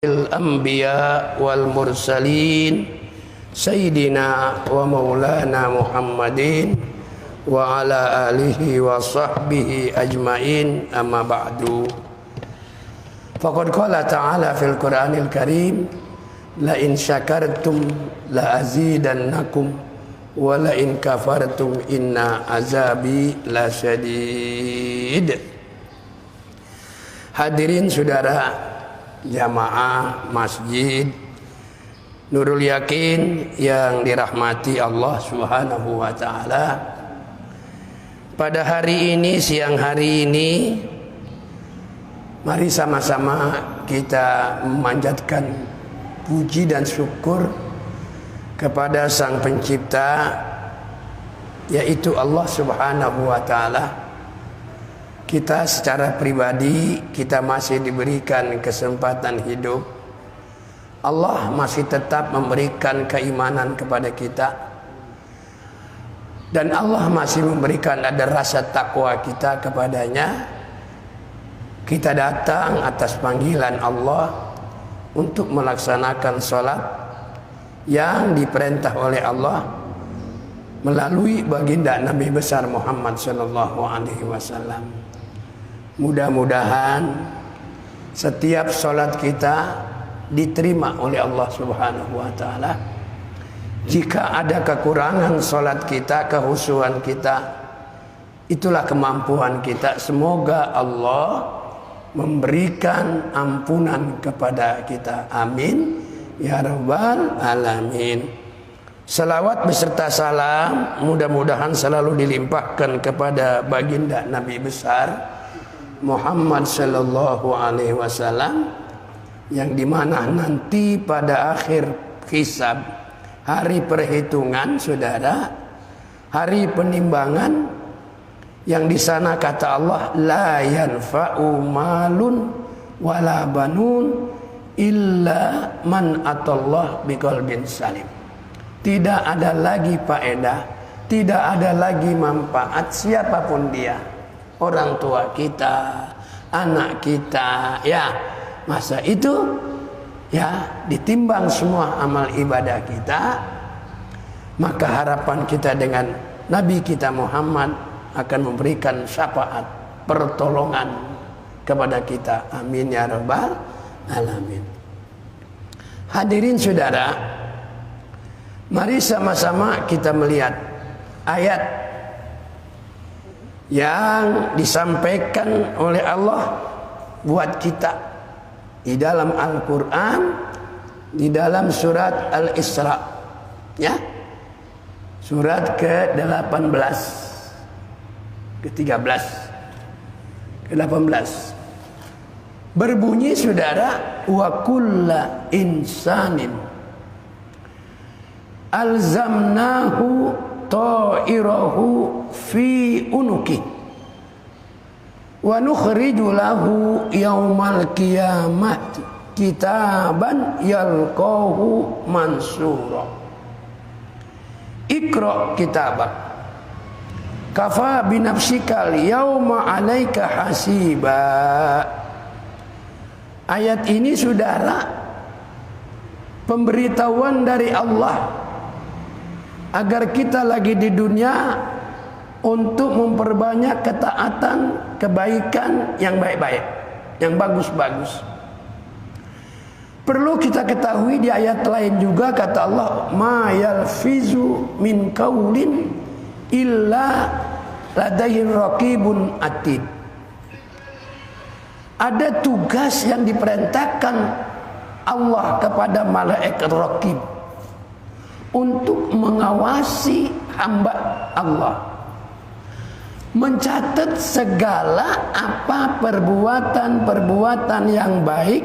الأنبياء والمرسلين سيدنا ومولانا محمد وعلى آله وصحبه أجمعين أما بعد فقد قال تعالى في القرآن الكريم لئن شكرتم لأزيدنكم ولئن كفرتم إن عذابي لشديد. Hadirin saudara jamaah masjid Nurul Yakin yang dirahmati Allah Subhanahu wa taala. Pada hari ini, siang hari ini, mari sama-sama kita memanjatkan puji dan syukur kepada Sang Pencipta, yaitu Allah Subhanahu wa taala. Kita secara pribadi, kita masih diberikan kesempatan hidup. Allah masih tetap memberikan keimanan kepada kita. Dan Allah masih memberikan ada rasa takwa kita kepadanya. Kita datang atas panggilan Allah untuk melaksanakan sholat yang diperintah oleh Allah melalui baginda Nabi besar Muhammad sallallahu alaihi wasallam. Mudah-mudahan setiap sholat kita diterima oleh Allah Subhanahu wa taala. Jika ada kekurangan sholat kita, kehusuan kita, itulah kemampuan kita. Semoga Allah memberikan ampunan kepada kita. Amin ya rabbal alamin. Salawat beserta salam mudah-mudahan selalu dilimpahkan kepada baginda Nabi besar Muhammad sallallahu alaihi wasallam, yang dimana nanti pada akhir hisab, hari perhitungan saudara, hari penimbangan, yang di sana kata Allah la yanfa'u malun wala banun illa man atallah biqalbin salim. Tidak ada lagi faedah, tidak ada lagi manfaat siapapun dia, orang tua kita, anak kita, ya masa itu ya ditimbang semua amal ibadah kita, maka harapan kita dengan Nabi kita Muhammad akan memberikan syafaat, pertolongan kepada kita. Amin ya rabbal alamin. Hadirin saudara, mari sama-sama kita melihat ayat yang disampaikan oleh Allah buat kita di dalam Al-Quran, di dalam surat Al-Isra, ya, surat ke-18, ke-13, ke-18, berbunyi saudara, wa kulla insanin alzamnahu ta'irahu fi unuki wa nukhriju lahu yaumal qiyamati kitaban yalqahu mansura. Iqra kitabak kafa binafsikal yauma 'alaika hasiba. Ayat ini saudara pemberitahuan dari Allah agar kita lagi di dunia untuk memperbanyak ketaatan, kebaikan yang baik-baik, yang bagus-bagus. Perlu kita ketahui di ayat lain juga kata Allah, ma yalfizu min qaulin illa ladaihi raqibun atid. Ada tugas yang diperintahkan Allah kepada malaikat raqib untuk mengawasi hamba Allah, mencatat segala apa perbuatan-perbuatan yang baik,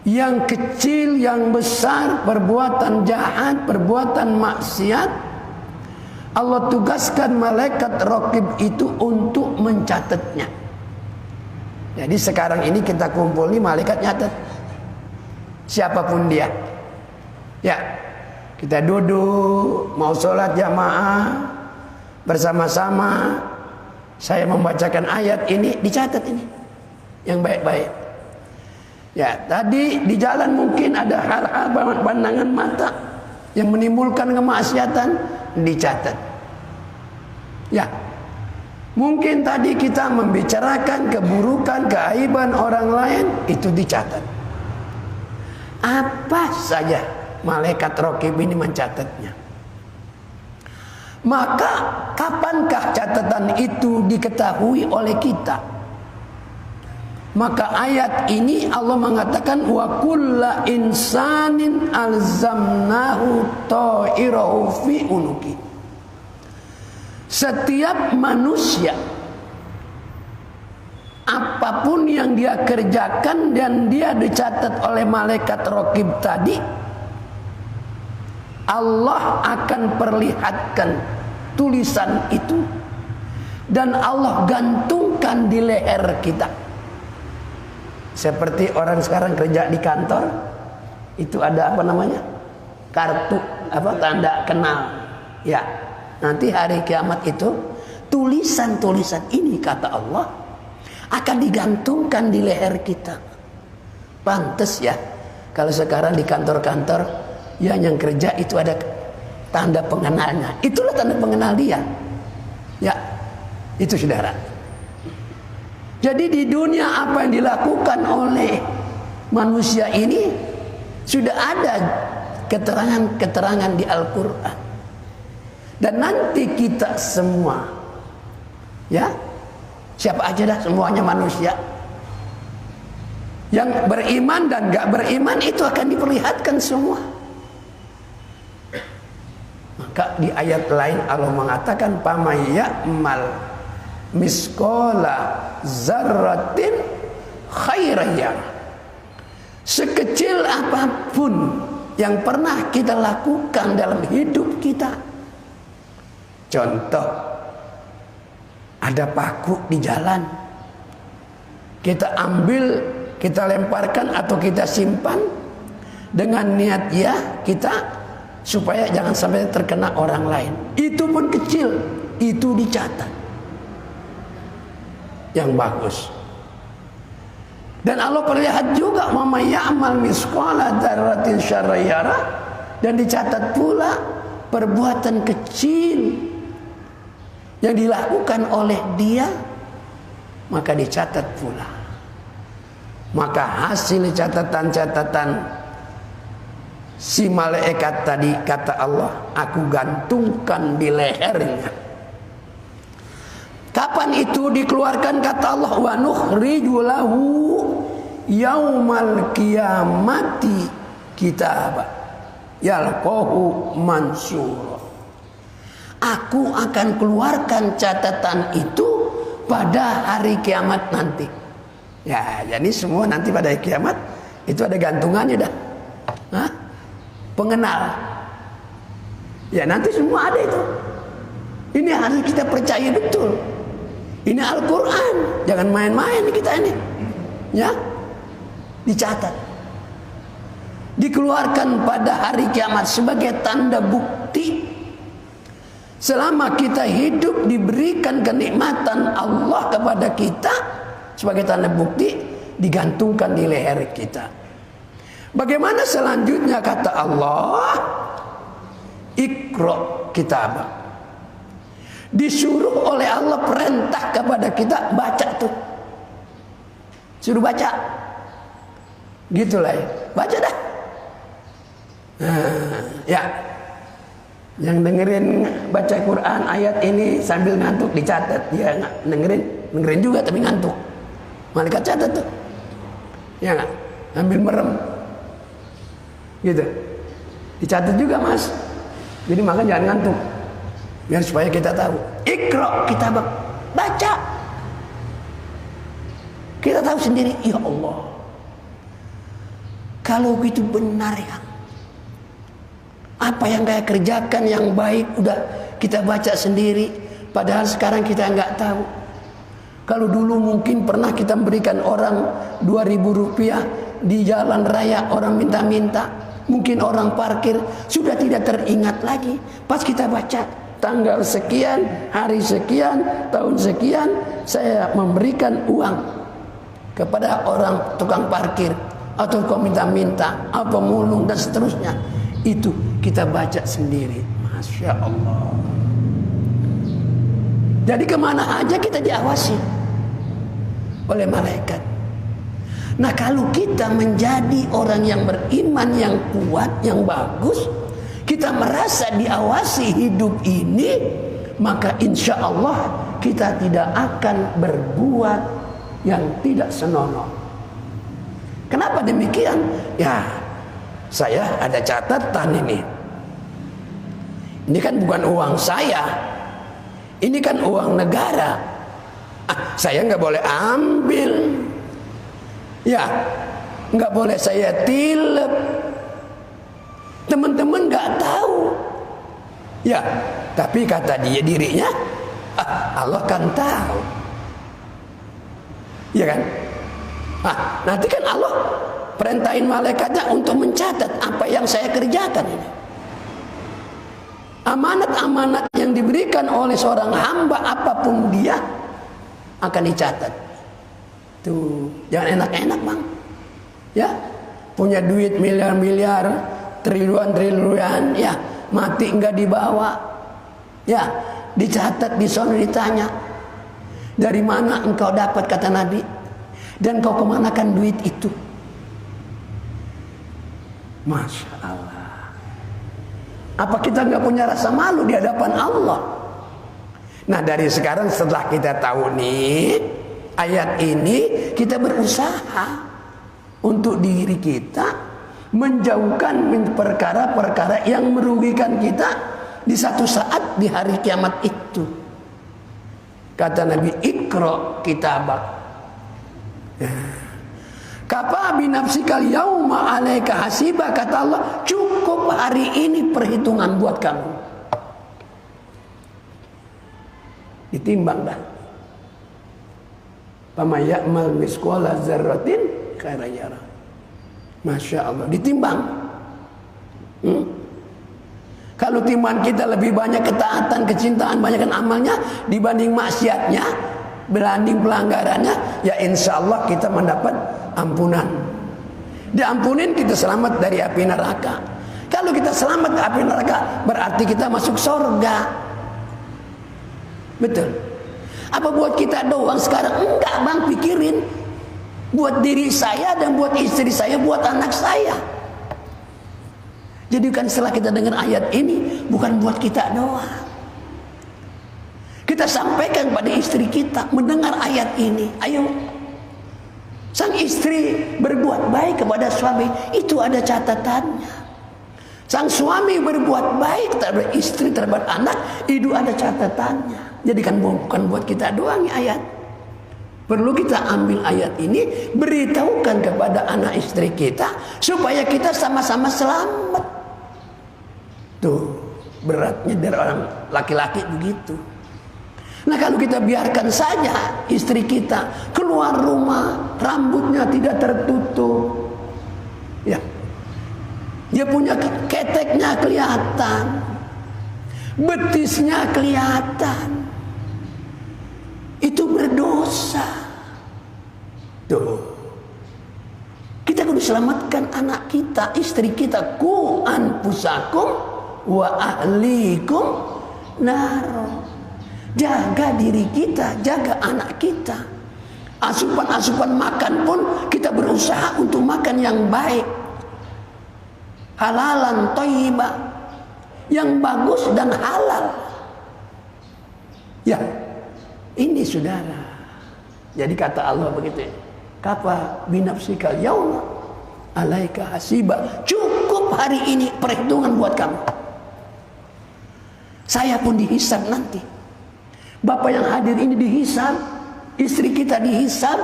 yang kecil, yang besar, perbuatan jahat, perbuatan maksiat. Allah tugaskan malaikat raqib itu untuk mencatatnya. Jadi sekarang ini kita kumpul nih, malaikat nyatet siapapun dia, ya. Kita duduk mau sholat jamaah bersama-sama, saya membacakan ayat ini, dicatat ini yang baik-baik. Ya, tadi di jalan mungkin ada hal-hal pandangan mata yang menimbulkan kemaksiatan, dicatat. Ya, mungkin tadi kita membicarakan keburukan, keaiban orang lain, itu dicatat. Apa saja malaikat raqib ini mencatatnya. Maka kapankah catatan itu diketahui oleh kita? Maka ayat ini Allah mengatakan wa kulla insanin alzamnahu ta'irahu fi unuki. Setiap manusia apapun yang dia kerjakan dan dia dicatat oleh malaikat raqib tadi, Allah akan perlihatkan tulisan itu dan Allah gantungkan di leher kita. Seperti orang sekarang kerja di kantor, itu ada apa namanya? Kartu, apa, tanda kenal. Ya, nanti hari kiamat itu tulisan-tulisan ini kata Allah akan digantungkan di leher kita. Pantes ya, kalau sekarang di kantor-kantor ya yang kerja itu ada tanda pengenalnya. Itulah tanda pengenal dia. Ya, itu saudara. Jadi di dunia apa yang dilakukan oleh manusia ini sudah ada keterangan-keterangan di Al-Quran. Dan nanti kita semua, ya, siapa aja dah, semuanya manusia, yang beriman dan gak beriman itu akan diperlihatkan semua. Maka di ayat lain Allah mengatakan pamayyamal miskola zarratin khairayyan. Sekecil apapun yang pernah kita lakukan dalam hidup kita. Contoh, ada paku di jalan, kita ambil, kita lemparkan atau kita simpan dengan niat ya kita supaya jangan sampai terkena orang lain. Itu pun kecil, itu dicatat. Yang bagus. Dan Allah perlihat juga mama ya'mal misqala dzarratin syarrayara, dan dicatat pula perbuatan kecil yang dilakukan oleh dia, maka dicatat pula. Maka hasil catatan-catatan si malaikat tadi kata Allah, aku gantungkan di lehernya. Kapan itu dikeluarkan kata Allah, wa nukhriju lahu yaumal qiyamati kitaba yalqahu mansura. Aku akan keluarkan catatan itu pada hari kiamat nanti. Ya, jadi semua nanti pada hari kiamat itu ada gantungannya dah. Hah? Pengenal. Ya, nanti semua ada itu. Ini harus kita percaya betul. Ini Al-Quran, jangan main-main kita ini. Ya, dicatat, dikeluarkan pada hari kiamat sebagai tanda bukti. Selama kita hidup diberikan kenikmatan Allah kepada kita, sebagai tanda bukti digantungkan di leher kita. Bagaimana selanjutnya kata Allah, Iqra kitabak. Disuruh oleh Allah, perintah kepada kita baca tuh, suruh baca, gitulah ya, baca dah. Ya, yang dengerin baca Quran ayat ini sambil ngantuk dicatat, ya nggak dengerin juga tapi ngantuk, malaikat catat tuh, ya nggak, ambil merem, gitu, dicatat juga mas. Jadi maka jangan ngantuk. Biar supaya kita tahu. Iqra kitabak, baca. Kita tahu sendiri, ya Allah, kalau itu benar ya, apa yang saya kerjakan yang baik udah kita baca sendiri, padahal sekarang kita nggak tahu. Kalau dulu mungkin pernah kita memberikan orang 2.000 rupiah di jalan raya, orang minta-minta, mungkin orang parkir, sudah tidak teringat lagi. Pas kita baca tanggal sekian, hari sekian, tahun sekian, saya memberikan uang kepada orang tukang parkir atau kau minta-minta apa mulung dan seterusnya. Itu kita baca sendiri. Masya Allah. Jadi kemana aja kita diawasi oleh malaikat. Nah kalau kita menjadi orang yang beriman, yang kuat, yang bagus, kita merasa diawasi hidup ini, maka insya Allah kita tidak akan berbuat yang tidak senonoh. Kenapa demikian? Ya, saya ada catatan ini. Ini kan bukan uang saya, ini kan uang negara. Saya nggak boleh ambil. Ya, nggak boleh saya tilep. Teman-teman nggak tahu. Ya, tapi kata dirinya, Allah kan tahu. Ya kan? Nanti kan Allah perintahin malaikatnya untuk mencatat apa yang saya kerjakan ini. Amanat-amanat yang diberikan oleh seorang hamba apapun dia akan dicatat. Tuh, jangan enak-enak bang. Ya, punya duit miliar-miliar, triliunan-triliunan, ya mati enggak dibawa. Ya, dicatat di sana, ditanya, dari mana engkau dapat, kata Nabi, dan kau kemanakan duit itu? Masya Allah. Apa kita nggak punya rasa malu di hadapan Allah? Nah dari sekarang setelah kita tahu nih ayat ini, kita berusaha untuk diri kita menjauhkan perkara-perkara yang merugikan kita di satu saat di hari kiamat itu. Kata Nabi, Iqra kitabak. Kafa binafsikal yauma alaika hasiba, kata Allah, cukup hari ini perhitungan buat kamu. Ditimbang dah. Faman ya'mal misqala dzarratin khairan yarah. Masya Allah, ditimbang. Kalau timbangan kita lebih banyak ketaatan, kecintaan, banyakkan amalnya dibanding maksiatnya, berbanding pelanggarannya, ya insya Allah kita mendapat ampunan. Diampunin, kita selamat dari api neraka. Kalau kita selamat dari api neraka, berarti kita masuk surga. Betul. Apa buat kita doang sekarang? Enggak bang, pikirin buat diri saya dan buat istri saya, buat anak saya. Jadi kan setelah kita dengar ayat ini, bukan buat kita doang. Kita sampaikan pada istri kita mendengar ayat ini. Ayo, sang istri berbuat baik kepada suami, itu ada catatannya. Sang suami berbuat baik terhadap istri, terhadap anak, itu ada catatannya. Jadi kan bukan buat kita doang ayat. Perlu kita ambil ayat ini, beritahukan kepada anak istri kita supaya kita sama-sama selamat. Tuh, beratnya dari orang laki-laki begitu. Nah kalau kita biarkan saja istri kita keluar rumah, rambutnya tidak tertutup, ya, dia punya keteknya kelihatan, betisnya kelihatan, itu berdosa. Tuh, kita kudu selamatkan anak kita, istri kita. Ku anfusakum wa ahlikum naro. Jaga diri kita, jaga anak kita. Asupan-asupan makan pun kita berusaha untuk makan yang baik, halalan thayyibah, yang bagus dan halal. Ya, ini saudara. Jadi kata Allah begitu, kafa binafsikal yauma alaika hasiba. Cukup hari ini perhitungan buat kamu. Saya pun dihisab nanti. Bapak yang hadir ini dihisab, istri kita dihisab,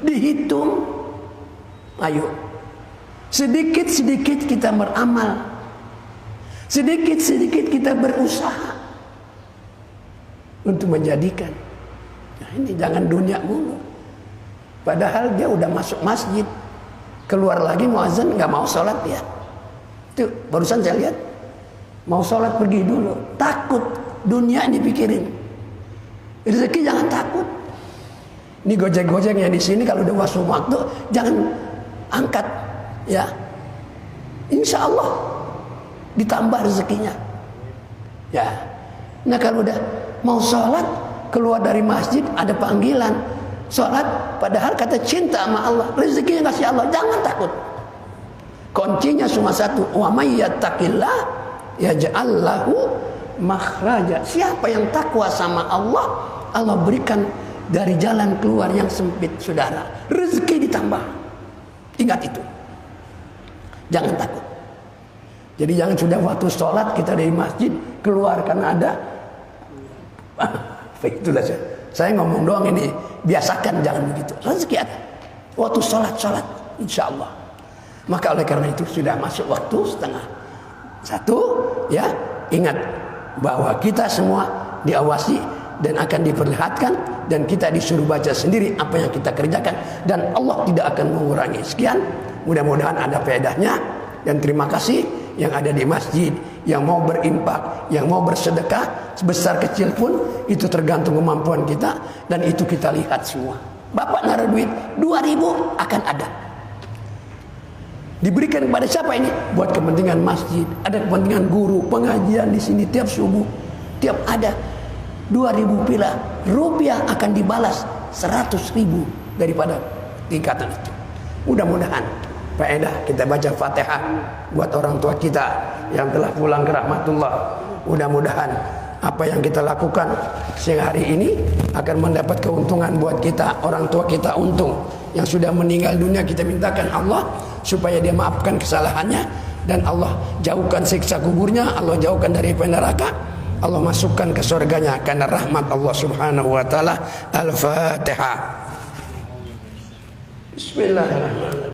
dihitung. Ayo, sedikit-sedikit kita beramal, sedikit-sedikit kita berusaha untuk menjadikan. Nah, ini jangan dunia mulu. Padahal dia udah masuk masjid, keluar lagi muazin nggak mau sholat dia. Tuh barusan saya lihat, mau sholat pergi dulu, takut dunia ini pikirin. Rezeki jangan takut. Ini gojek-gojek yang di sini kalau udah waktu jangan angkat, ya, insya Allah ditambah rezekinya. Ya, nah kalau udah mau sholat keluar dari masjid ada panggilan sholat, padahal kata cinta sama Allah, rezekinya kasih Allah, jangan takut. Kuncinya cuma satu, wa may yattaqillah yaj'al lahu makhraja. Siapa yang takwa sama Allah, Allah berikan dari jalan keluar yang sempit, saudara. Rezeki ditambah. Ingat itu. Jangan takut. Jadi jangan sudah waktu sholat kita dari masjid keluar karena ada. Itulah saya ngomong doang ini. Biasakan jangan begitu. Rezeki ada. Waktu sholat insya Allah. Maka oleh karena itu sudah masuk waktu setengah 1, ya, ingat bahwa kita semua diawasi dan akan diperlihatkan dan kita disuruh baca sendiri apa yang kita kerjakan dan Allah tidak akan mengurangi. Sekian, mudah-mudahan ada faedahnya dan terima kasih yang ada di masjid, yang mau berimpak, yang mau bersedekah sebesar kecil pun itu tergantung kemampuan kita dan itu kita lihat semua. Bapak naruh duit 2.000 akan ada. Diberikan kepada siapa ini? Buat kepentingan masjid, ada kepentingan guru, pengajian di sini tiap subuh, tiap ada 2.000 pila rupiah akan dibalas 100.000 daripada tingkatan itu. Mudah-mudahan faedah kita baca Fatihah buat orang tua kita yang telah pulang ke rahmatullah. Mudah-mudahan apa yang kita lakukan siang hari ini akan mendapat keuntungan buat kita, orang tua kita untung. Yang sudah meninggal dunia kita mintakan Allah supaya dia maafkan kesalahannya dan Allah jauhkan siksa kuburnya, Allah jauhkan dari neraka, Allah masukkan ke surganya karena rahmat Allah Subhanahu wa taala. Al-Fatihah. Bismillahirrahmanirrahim.